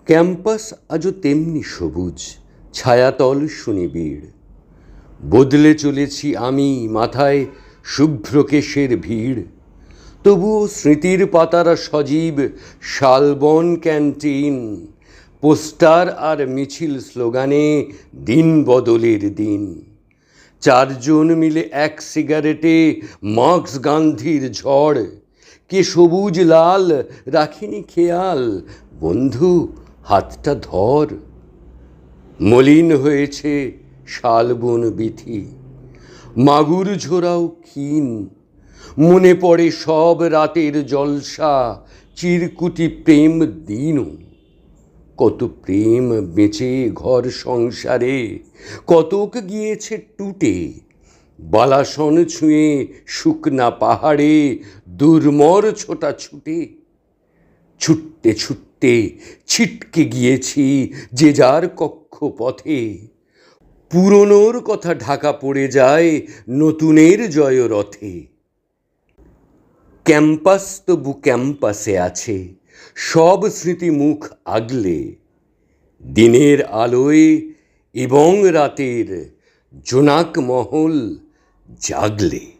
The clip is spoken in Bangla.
ক্যাম্পাস আজও তেমনি সবুজ, ছায়াতল সুনিবিড়। বদলে চলেছি আমি, মাথায় শুভ্র কেশের ভিড়। তবুও স্মৃতির পাতারা সজীব, শালবন ক্যান্টিন, পোস্টার আর মিছিল স্লোগানে দিন বদলের দিন। চারজন মিলে এক সিগারেটে মার্কস গান্ধীর ঝড়। কে সবুজ লাল রাখিনি খেয়াল, বন্ধু হাতটা ধর। মলিন হয়েছে শালবন বিথি, মাগুর ঝোড়াও ক্ষীণ। মনে পড়ে সব রাতের জলসা, চিরকুটি প্রেম দিন। কত প্রেম বেঁচে ঘর সংসারে, কতক গিয়েছে টুটে। বালাসন ছুঁয়ে শুকনা পাহাড়ে দুর্মর ছোটা ছুটে। ছুটতে ছুটতে ছিটকে গিয়েছি যে যার কক্ষপথে। পুরনোর কথা ঢাকা পড়ে যায় নতুনের জয়রথে। ক্যাম্পাস তবু ক্যাম্পাসে আছে, সব স্মৃতি মুখ আগলে। দিনের আলোয় এবং রাতের জোনাক মহল জাগলে।